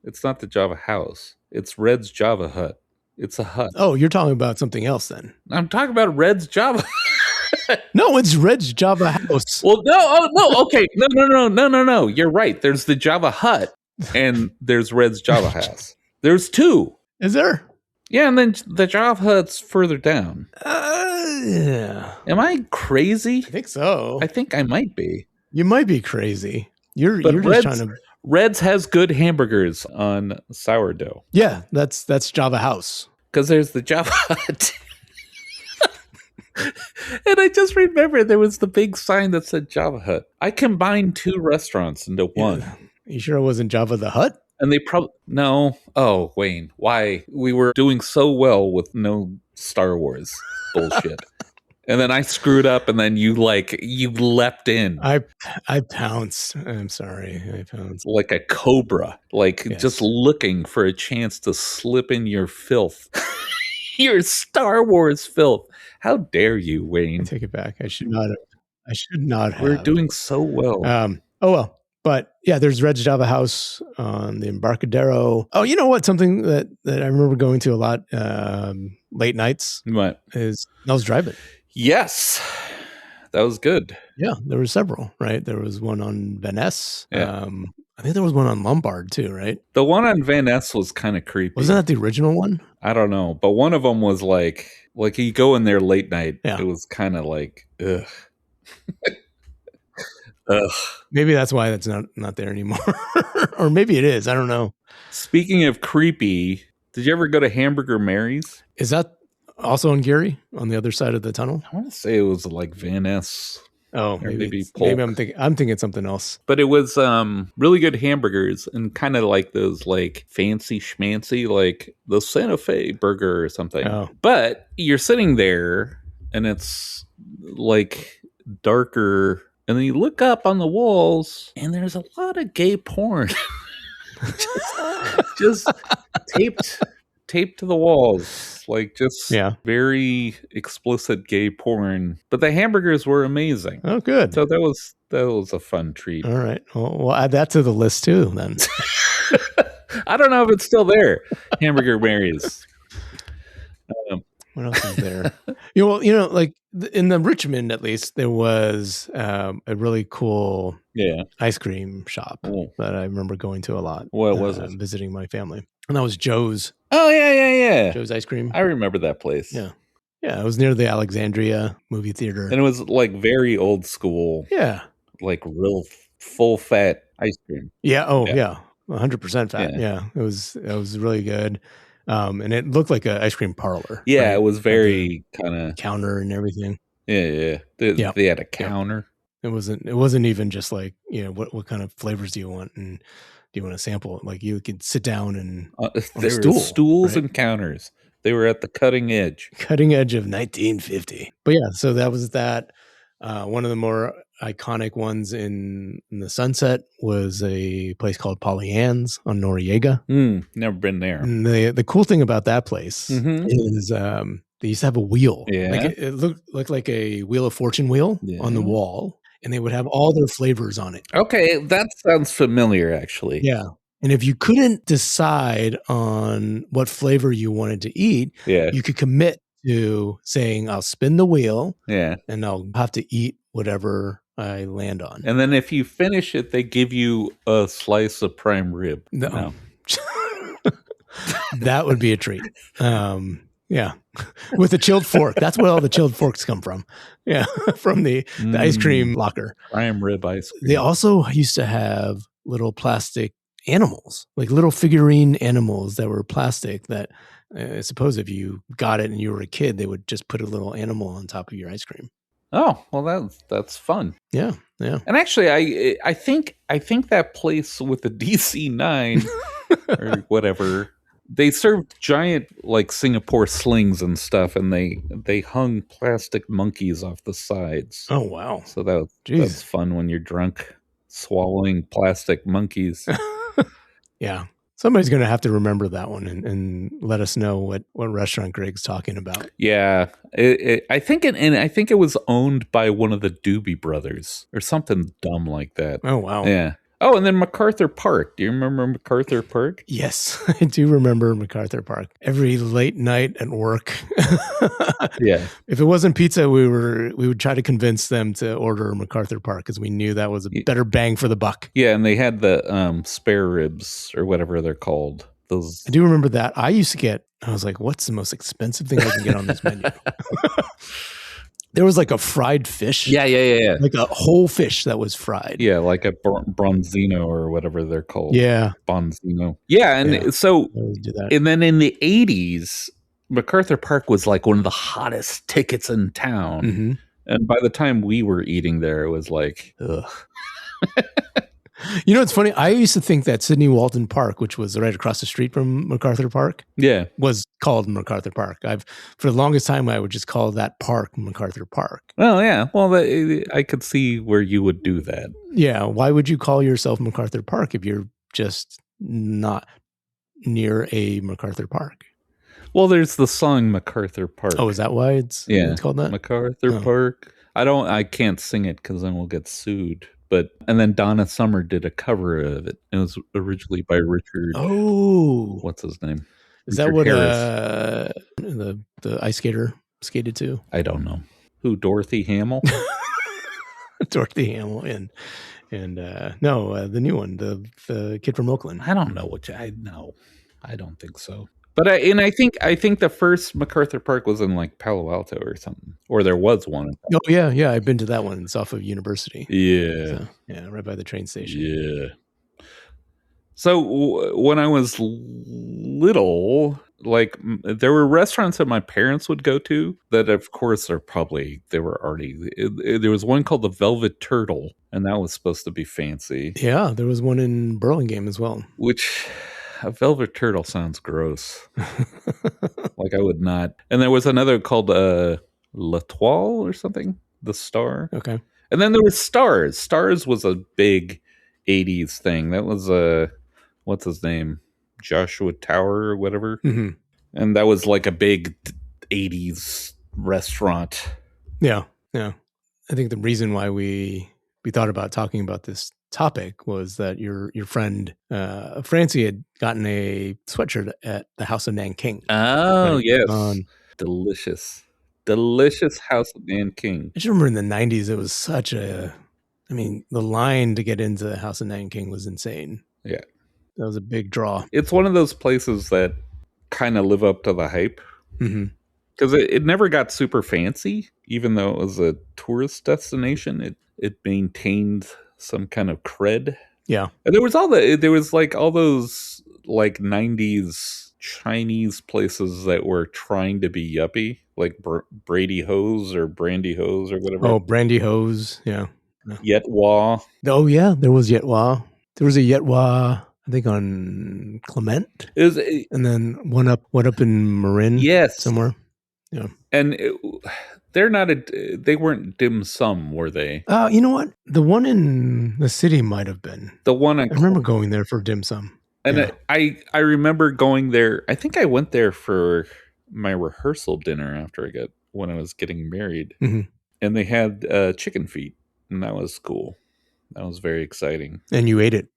It's not the Java house. It's Red's Java Hut. It's a hut. Oh, you're talking about something else then. I'm talking about Red's Java. No, it's Red's Java house. Well, no. Okay. No. You're right. There's the Java Hut and there's Red's Java house. There's two. Is there? Yeah, and then the Java Hut's further down. Yeah. Am I crazy? I think so. I think I might be. You might be crazy. You're just trying to... Red's has good hamburgers on sourdough. Yeah, that's Java House. Because there's the Java Hut. And I just remember there was the big sign that said Java Hut. I combined two restaurants into one. Yeah. You sure it wasn't Java the Hut? And they probably... No. Oh, Wayne, why? We were doing so well with no Star Wars bullshit. And then I screwed up, and then you leapt in. I pounced. I'm sorry. I pounced. Like a cobra. Just looking for a chance to slip in your filth. Your Star Wars filth. How dare you, Wayne? I take it back. I should not have. We're doing so well. Oh, well. But yeah, there's Red's Java House on the Embarcadero. Oh, you know what? Something that I remember going to a lot late nights. What? Is Nell's Drive-In. Yes. That was good. Yeah, there were several, right? There was one on Van Ness. Yeah. I think there was one on Lombard too, right? The one on Van Ness was kind of creepy. Wasn't that the original one? I don't know. But one of them was like you go in there late night. Yeah. It was kind of like, ugh. Ugh. Maybe that's why that's not there anymore. Or maybe it is. I don't know. Speaking of creepy, did you ever go to Hamburger Mary's? Is that also in Gary on the other side of the tunnel? I want to say it was like Van Ness. Oh, maybe I'm thinking something else. But it was really good hamburgers and kind of like those like fancy schmancy, like the Santa Fe burger or something. Oh. But you're sitting there and it's like darker. And then you look up on the walls, and there's a lot of gay porn, just taped to the walls, very explicit gay porn. But the hamburgers were amazing. Oh, good. So that was a fun treat. All right, well, we'll add that to the list too. Then I don't know if it's still there. Hamburger Mary's. What else is there? Like in the Richmond, at least, there was a really cool ice cream shop that I remember going to a lot. What was it? Visiting my family. And that was Joe's. Oh, yeah. Joe's Ice Cream. I remember that place. Yeah. Yeah, it was near the Alexandria movie theater. And it was like very old school. Yeah. Like real full fat ice cream. Yeah. Oh, yeah. 100% fat. Yeah. It was really good. And it looked like an ice cream parlor. Yeah, right? It was very kind of counter and everything. Yeah. They had a counter. It wasn't even just like, what kind of flavors do you want and do you want to sample? Like you could sit down and there were stools and counters. They were at the cutting edge. Cutting edge of 1950. But yeah, so that was that. One of the more iconic ones in the Sunset was a place called Polly Ann's on Noriega. Never been there. And the cool thing about that place is they used to have a wheel. Yeah. Like it looked like a Wheel of Fortune wheel on the wall, and they would have all their flavors on it. Okay, that sounds familiar, actually. Yeah. And if you couldn't decide on what flavor you wanted to eat, you could commit to saying, I'll spin the wheel and I'll have to eat whatever I land on. And then if you finish it, they give you a slice of prime rib. No. That would be a treat. Yeah. With a chilled fork. That's where all the chilled forks come from. Yeah. From the ice cream locker. Prime rib ice cream. They also used to have little plastic animals, like little figurine animals that were plastic that I suppose if you got it and you were a kid, they would just put a little animal on top of your ice cream. Oh, well, that's fun. Yeah. And actually, I think that place with the DC-9 or whatever They served giant like Singapore slings and stuff, and they hung plastic monkeys off the sides. Oh wow! So that's fun when you're drunk, swallowing plastic monkeys. Yeah. Somebody's going to have to remember that one and let us know what restaurant Greg's talking about. Yeah, I think it was owned by one of the Doobie Brothers or something dumb like that. Oh wow! Yeah. Oh, and then MacArthur Park. Do you remember MacArthur Park? Yes, I do remember MacArthur Park. Every late night at work. Yeah. If it wasn't pizza, we would try to convince them to order MacArthur Park because we knew that was a better bang for the buck. Yeah, and they had the spare ribs or whatever they're called. Those I do remember that. I was like, what's the most expensive thing I can get on this menu? There was like a fried fish. Yeah. Like a whole fish that was fried. Yeah, like a bronzino or whatever they're called. Yeah. Bonzino. Yeah, and so, and then in the 80s, MacArthur Park was like one of the hottest tickets in town. Mm-hmm. And by the time we were eating there, it was like, ugh. You know, it's funny. I used to think that Sydney Walton Park, which was right across the street from MacArthur Park, was called MacArthur Park. For the longest time, I would just call that park MacArthur Park. Well, yeah. Well, I could see where you would do that. Yeah. Why would you call yourself MacArthur Park if you're just not near a MacArthur Park? Well, there's the song MacArthur Park. Oh, is that why it's called that? MacArthur Park. I can't sing it because then we'll get sued. And then Donna Summer did a cover of it. It was originally by Richard. Oh, what's his name? Is that what the ice skater skated to? I don't know. Who? Dorothy Hamill? Dorothy Hamill and no, the new one, the kid from Oakland. I don't know I don't think so. But I think the first MacArthur Park was in like Palo Alto or something, or there was one. Oh yeah, I've been to that one. It's off of University. Yeah, so, right by the train station. Yeah. So when I was little, like there were restaurants that my parents would go to that, of course, there was one called the Velvet Turtle, and that was supposed to be fancy. Yeah, there was one in Burlingame as well. Which a Velvet Turtle sounds gross. Like I would not. And there was another called L'Etoile or something. The Star. Okay. And then there was Stars. Stars was a big 80s thing. That was what's his name? Joshua Tower or whatever. Mm-hmm. And that was like a big 80s restaurant. Yeah. I think the reason why we thought about talking about this topic was that your friend Francie had gotten a sweatshirt at the House of Nanking. Oh, yes. Delicious House of Nanking. I just remember in the 90s, it was the line to get into the House of Nanking was insane. Yeah. That was a big draw. It's one of those places that kind of live up to the hype. Mm-hmm. Because it never got super fancy, even though it was a tourist destination. It maintained some kind of cred. Yeah. And there was all those like 90s Chinese places that were trying to be yuppie, like Brady Hose or Brandy Hose or whatever. Oh, Brandy Hose. Yeah. Yet Wah. Oh yeah, there was Yet Wah. There was a Yet Wah, I think on Clement. And then one up in Marin. Yes. Somewhere. Yeah. And they weren't dim sum, were they? You know what? The one in the city might have been. The one I remember going there for dim sum. And yeah. I remember going there. I think I went there for my rehearsal dinner when I was getting married. Mm-hmm. And they had chicken feet, and that was cool. That was very exciting. And you ate it?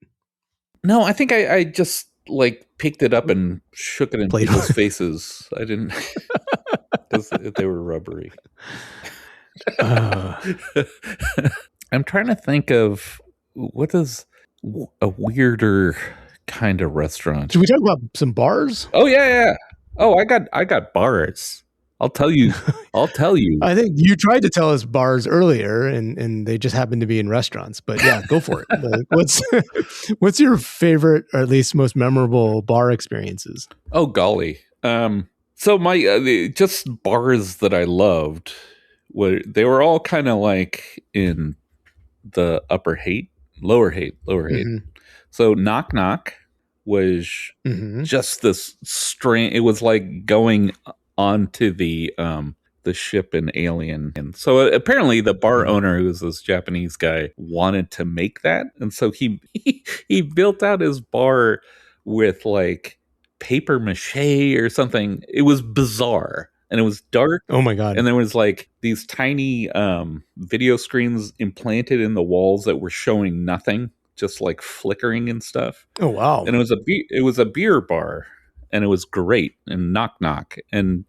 No, I think I just like picked it up and shook it in people's faces. I didn't, because they were rubbery. I'm trying to think of what is a weirder kind of restaurant. Should we talk about some bars? Oh yeah. Oh, I got bars. I'll tell you. I think you tried to tell us bars earlier, and they just happened to be in restaurants. But yeah, go for it. What's your favorite, or at least most memorable bar experiences? Oh golly. So my just bars that I loved they were all kind of like in the lower Haight. Mm-hmm. So Knock Knock was just this strange. It was like going onto the ship in Alien. And so apparently the bar owner, who was this Japanese guy, wanted to make that. And so he built out his bar with like paper mache or something. It was bizarre. And it was dark. Oh my God. And there was like these tiny video screens implanted in the walls that were showing nothing, just like flickering and stuff. Oh wow. And it was a beer bar, and it was great. And knock knock. And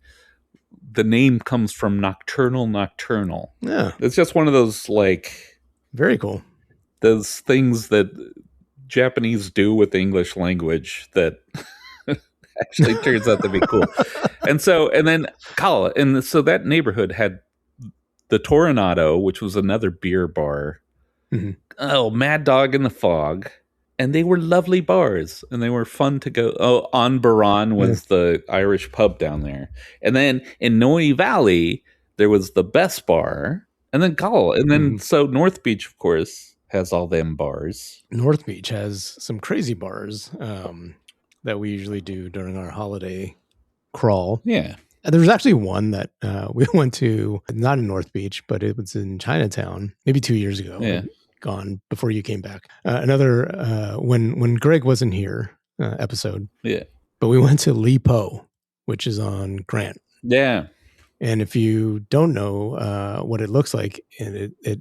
the name comes from nocturnal. Yeah. It's just one of those like very cool. Those things that Japanese do with the English language that actually turns out to be cool. And so that neighborhood had the Toronado, which was another beer bar. Oh, Mad Dog in the Fog. And they were lovely bars, and they were fun to go. Oh, On Baran was the Irish pub down there. And then in Noe Valley, there was the Best Bar. And then so North Beach, of course, has all them bars. North Beach has some crazy bars that we usually do during our holiday crawl. Yeah. There was actually one that we went to, not in North Beach, but it was in Chinatown, maybe 2 years ago. Yeah. Gone before you came back. Another when Greg wasn't here episode. Yeah. But we went to Li Po, which is on Grant. Yeah. And if you don't know what it looks like, and it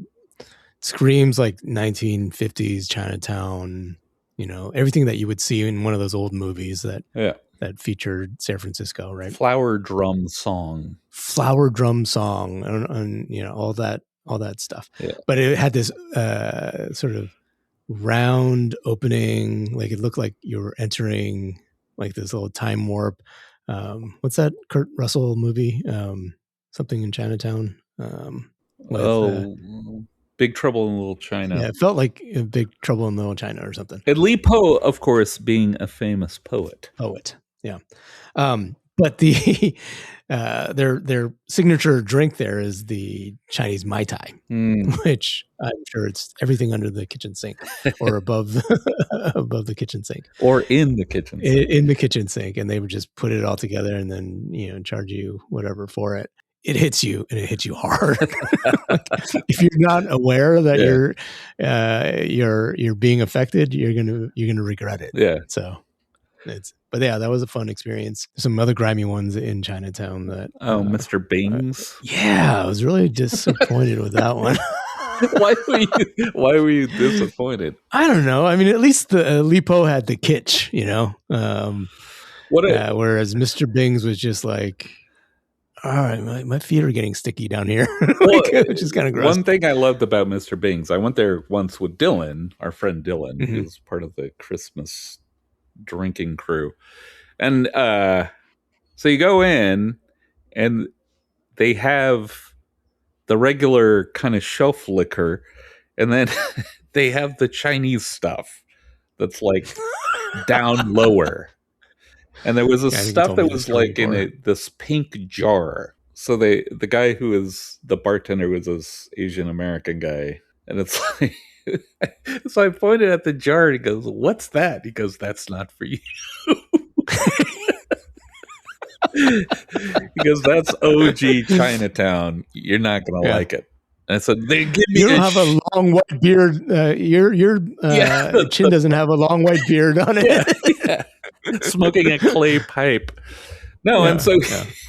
screams like 1950s Chinatown, everything that you would see in one of those old movies that featured San Francisco, right? Flower drum song, and all that stuff. Yeah. But it had this sort of round opening, like it looked like you were entering like this little time warp. What's that Kurt Russell movie? Something in Chinatown. Big Trouble in Little China. Yeah, it felt like Big Trouble in Little China or something. And Li Po, of course, being a famous poet. Yeah. But the their signature drink there is the Chinese Mai Tai, which I'm sure it's everything under the kitchen sink or above the kitchen sink. Or in the kitchen sink. In the kitchen sink. And they would just put it all together and then, charge you whatever for it. It hits you, and it hits you hard. Like, if you're not aware that you're being affected, you're gonna regret it. Yeah. So that was a fun experience. Some other grimy ones in Chinatown that. Mr. Bing's. I was really disappointed with that one. Why were you disappointed? I don't know. I mean, at least the Li Po had the kitsch, whereas Mr. Bing's was just like, all right, my feet are getting sticky down here, which is kind of gross. One thing I loved about Mr. Bing's, I went there once with Dylan, our friend Dylan, who's part of the Christmas drinking crew. And so you go in, and they have the regular kind of shelf liquor, and then they have the Chinese stuff that's like down lower. And there was stuff that was like in this pink jar. So the guy who is the bartender was this Asian American guy. And it's like, so I pointed at the jar and he goes, "What's that?" He goes, "That's not for you." He goes, "That's OG Chinatown. You're not going to like it." And so they give me. You don't have a long white beard. Your chin doesn't have a long white beard on it. Yeah. Smoking a clay pipe. No, and so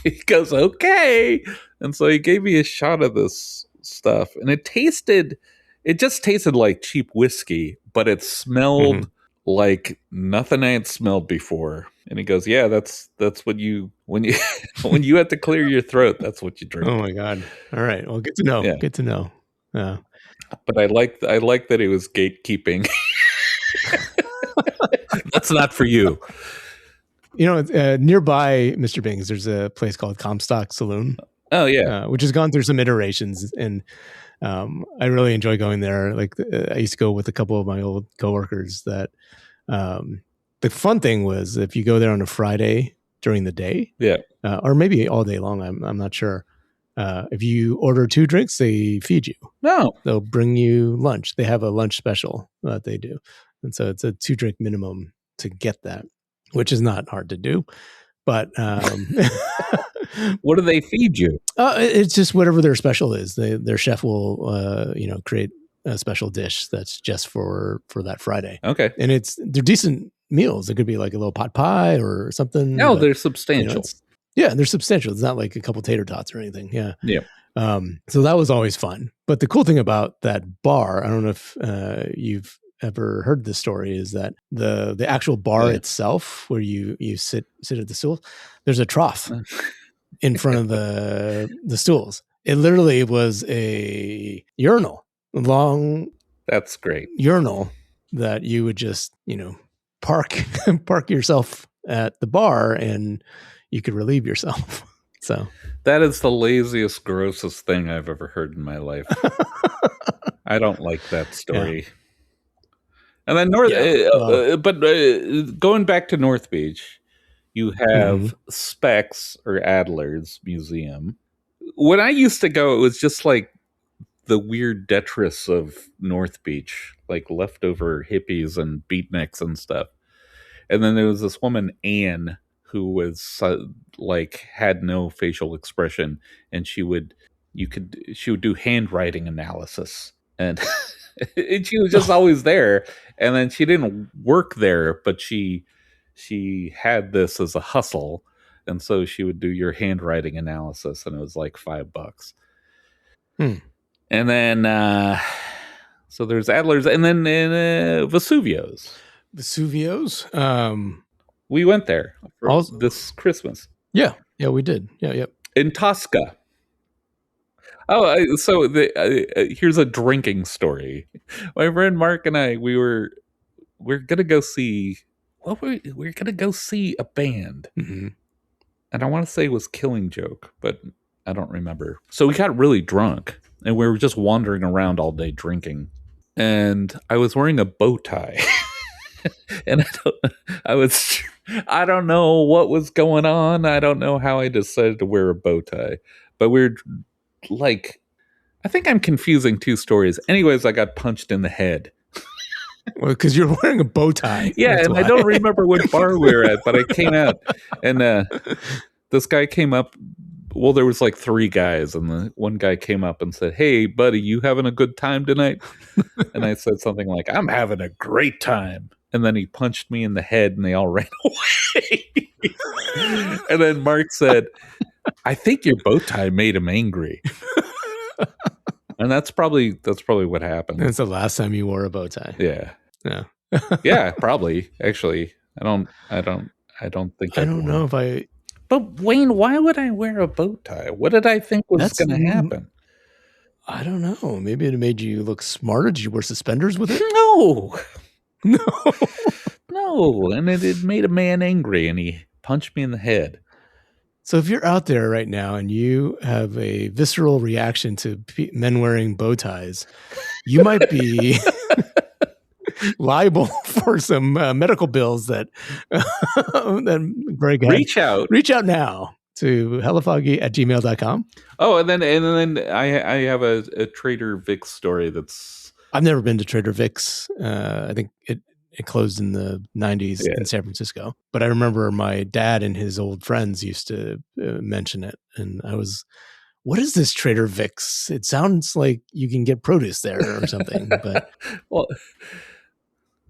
he goes, "Okay." And so he gave me a shot of this stuff, and it just tasted like cheap whiskey, but it smelled like nothing I had smelled before. And he goes, "Yeah, that's what when you have to clear your throat, that's what you drink." Oh my God. All right. Well, good to know. Yeah. Good to know. Yeah. But I like that he was gatekeeping. That's not for you. Nearby Mr. Bing's, there's a place called Comstock Saloon. Oh yeah. Which has gone through some iterations, and I really enjoy going there. Like I used to go with a couple of my old coworkers. That the fun thing was if you go there on a Friday during the day, or maybe all day long. I'm not sure. If you order 2 drinks, they feed you. No, they'll bring you lunch. They have a lunch special that they do, and so it's a 2 drink minimum to get that, which is not hard to do. But what do they feed you? It's just whatever their special is. Their chef will, create a special dish that's just for that Friday. Okay, and they're decent meals. It could be like a little pot pie or something. No, they're substantial. They're substantial. It's not like a couple tater tots or anything. Yeah. So that was always fun. But the cool thing about that bar, I don't know if you've ever heard this story, is that the actual bar itself, where you sit at the stool, there's a trough in front of the stools. It literally was a urinal, a long. That's great. Urinal that you would just, park yourself at the bar and you could relieve yourself. So that is the laziest, grossest thing I've ever heard in my life. I don't like that story. And then going back to North Beach, you have Specs or Adler's Museum. When I used to go, it was just like the weird detritus of North Beach, like leftover hippies and beatniks and stuff. And then there was this woman, Anne, who was had no facial expression, and she would do handwriting analysis, and and she was just always there. And then she didn't work there, but she had this as a hustle, and so she would do your handwriting analysis, and it was like $5. And then so there's Adler's, and then Vesuvio's. We went there for this Christmas. Yeah, we did. Yeah. In Tosca. Oh, so here's a drinking story. My friend Mark and I, we're gonna go see. We're gonna go see a band, and I want to say it was Killing Joke, but I don't remember. So we got really drunk, and we were just wandering around all day drinking. And I was wearing a bow tie, and I don't know what was going on. I don't know how I decided to wear a bow tie, but we're like, I think I'm confusing two stories. Anyways, I got punched in the head. Well, because you're wearing a bow tie. Yeah, and I don't remember what bar we were at, but I came out, and this guy came up. Well, there was like three guys, and the one guy came up and said, "Hey, buddy, you having a good time tonight?" And I said something like, "I'm having a great time." And then he punched me in the head, and they all ran away. And then Mark said, "I think your bow tie made him angry." And that's probably what happened. That's the last time you wore a bow tie. Yeah. Yeah, probably. Actually, I don't think I don't know if I. But Wayne, why would I wear a bow tie? What did I think was going to happen? I don't know. Maybe it made you look smarter. Did you wear suspenders with it? No. And it made a man angry, and he punched me in the head. So if you're out there right now and you have a visceral reaction to men wearing bow ties, you might be liable for some medical bills that Greg had. Reach out now to hellafoggy@gmail.com. Oh, and then I have a Trader Vic's story that's... I've never been to Trader Vic's. I think it closed in the 90s in San Francisco. But I remember my dad and his old friends used to mention it. And I was, what is this Trader Vic's? It sounds like you can get produce there or something. But well,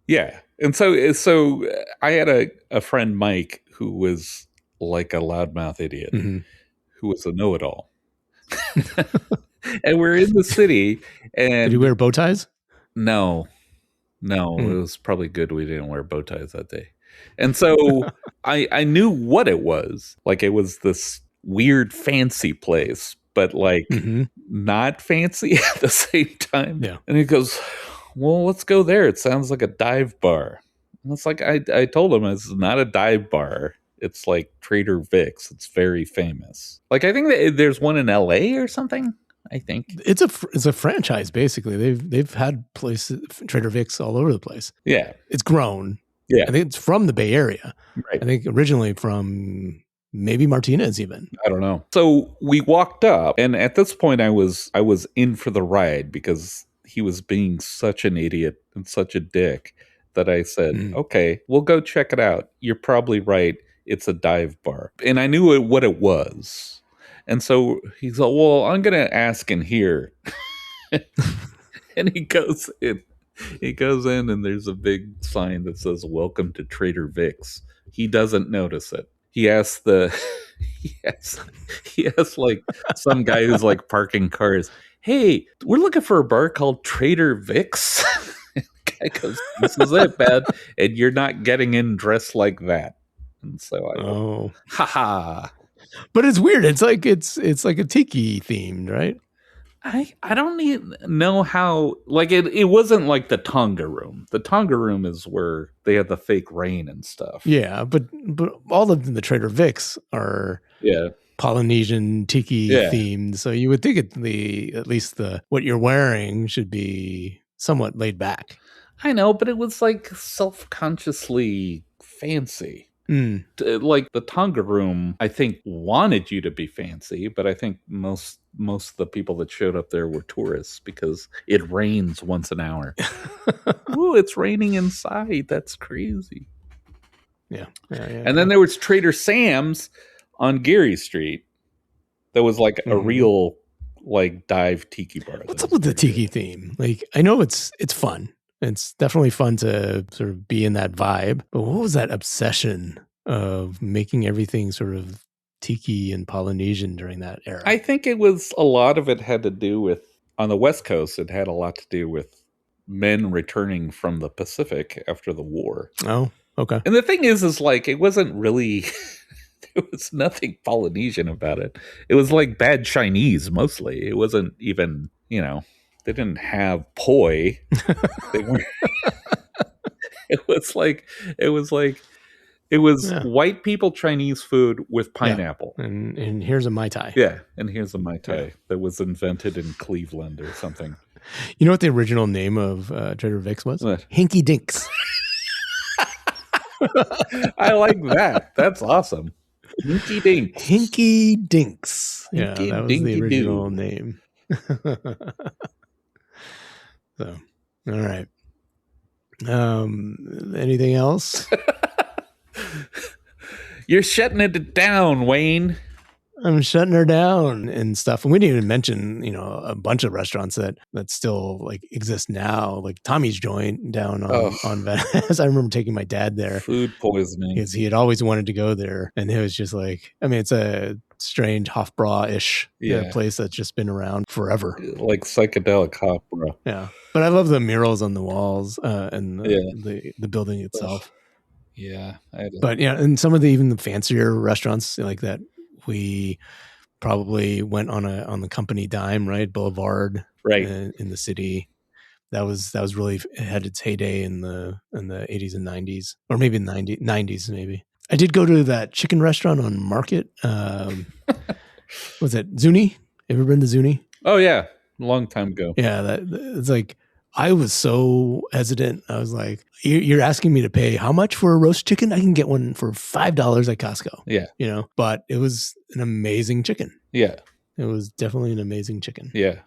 yeah. And so I had a friend, Mike, who was like a loudmouth idiot, who was a know-it-all. And we're in the city. And did he wear bow ties? No, it was probably good we didn't wear bow ties that day. And so I knew what it was. Like, it was this weird fancy place, but like not fancy at the same time. Yeah. And he goes, "Well, let's go there. It sounds like a dive bar." And it's like, I told him it's not a dive bar. It's like Trader Vic's. It's very famous. Like, I think that there's one in LA or something. I think it's a franchise, basically. They've had places, Trader Vic's, all over the place. Yeah, it's grown. Yeah, I think it's from the Bay Area. Right. I think originally from maybe Martinez, even. I don't know. So we walked up, and at this point, I was in for the ride because he was being such an idiot and such a dick that I said, okay, we'll go check it out. You're probably right. It's a dive bar. And I knew what it was. And so he's like, well, I'm going to ask in here. And he goes in. He goes in and there's a big sign that says, welcome to Trader Vic's. He doesn't notice it. He asks he asks like some guy who's like parking cars, hey, we're looking for a bar called Trader Vic's. The guy goes, this is it, man. And you're not getting in dressed like that. And so I went, haha. But it's weird. It's like a tiki themed, right? I don't even know how, like, it wasn't like the Tonga room. The Tonga room is where they had the fake rain and stuff. Yeah, but all of them, the Trader Vic's are Polynesian tiki themed. So you would think at least what you're wearing should be somewhat laid back. I know, but it was like self-consciously fancy. Like the Tonga room, I think wanted you to be fancy, but I think most of the people that showed up there were tourists because it rains once an hour. Ooh, it's raining inside. That's crazy. Yeah. And then there was Trader Sam's on Geary Street. That was like a real like dive tiki bar. What's up with the tiki theme? Like, I know it's fun. It's definitely fun to sort of be in that vibe. But what was that obsession of making everything sort of tiki and Polynesian during that era? I think a lot of it had to do with, on the West Coast, it had a lot to do with men returning from the Pacific after the war. Oh, okay. And the thing is like, it wasn't really, there was nothing Polynesian about it. It was like bad Chinese mostly. It wasn't even, they didn't have poi. They weren't. It was white people Chinese food with pineapple. Yeah. And here's a Mai Tai. Yeah, and here's a Mai Tai that was invented in Cleveland or something. You know what the original name of Trader Vic's was? What? Hinky Dinks. I like that. That's awesome. Hinky Dinks. Hinky Dinks. Yeah, that was the original name. So, all right. Anything else? You're shutting it down, Wayne. I'm shutting her down and stuff. And we didn't even mention, a bunch of restaurants that still like exist now, like Tommy's Joint down on Van Ness. I remember taking my dad there. Food poisoning. Because he had always wanted to go there. And it was just like, it's a strange Hofbräu-ish place that's just been around forever. Like psychedelic Hofbräu. Yeah. But I love the murals on the walls and the building itself. Yeah. But and some of even the fancier restaurants like that, we probably went on the company dime, right? Boulevard, right, in the city. That was really had its heyday in the 80s and 90s, or maybe 90s maybe. I did go to that chicken restaurant on Market. Was that Zuni? Ever been to Zuni? Oh yeah, a long time ago. Yeah, it's like, I was so hesitant. I was like, you're asking me to pay how much for a roast chicken? I can get one for $5 at Costco. Yeah. But it was an amazing chicken. Yeah. It was definitely an amazing chicken. Yeah.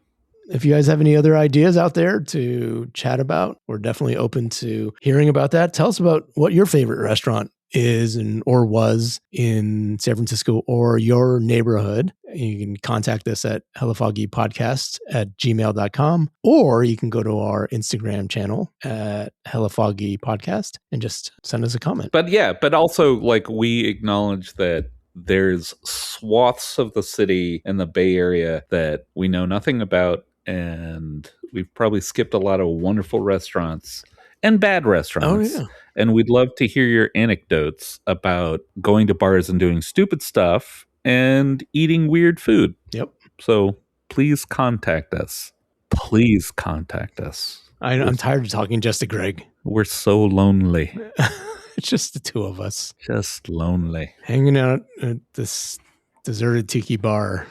If you guys have any other ideas out there to chat about, we're definitely open to hearing about that. Tell us about what your favorite restaurant is or was in San Francisco or your neighborhood. You can contact us at hellafoggypodcast@gmail.com, or you can go to our Instagram channel at hellafoggypodcast and just send us a comment. But also, like, we acknowledge that there's swaths of the city and the Bay Area that we know nothing about, and we've probably skipped a lot of wonderful restaurants and bad restaurants. Oh, yeah. And we'd love to hear your anecdotes about going to bars and doing stupid stuff and eating weird food. Yep. So please contact us. Please contact us. I'm tired of talking just to Greg. We're so lonely. It's just the two of us. Just lonely. Hanging out at this deserted tiki bar.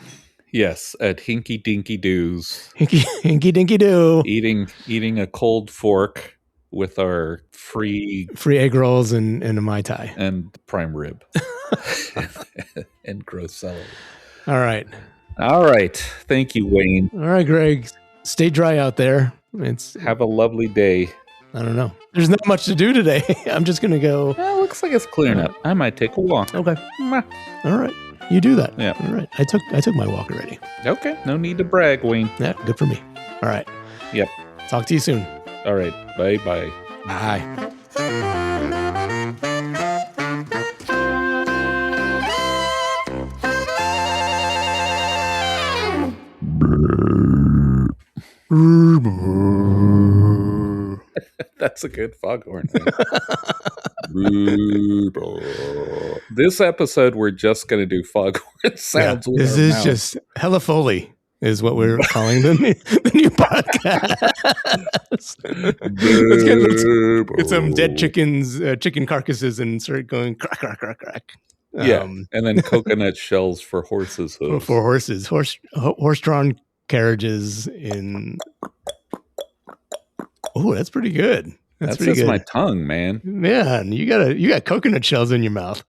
Yes, at Hinky Dinky Doo's. Hinky Dinky Doo. Eating a cold fork with our free egg rolls and a Mai Tai. And prime rib. And gross celery. All right. Thank you, Wayne. All right, Greg. Stay dry out there. Have a lovely day. I don't know. There's not much to do today. I'm just going to go. Well, looks like it's clearing up. I might take a walk. Okay. All right. You do that. Yeah. All right. I took my walk already. Okay. No need to brag, Wayne. Yeah. Good for me. All right. Yep. Talk to you soon. All right. Bye-bye. Bye. That's a good foghorn. This episode, we're just going to do foghorn sounds. Yeah, this is just Hella Foley is what we're calling the new podcast. let's get some dead chicken carcasses and start going crack, crack, crack, crack. Yeah, and then coconut shells for horses' hooves. For horses, horse-drawn carriages in. Oh, that's pretty good. That's just my tongue, man. Man, you got coconut shells in your mouth.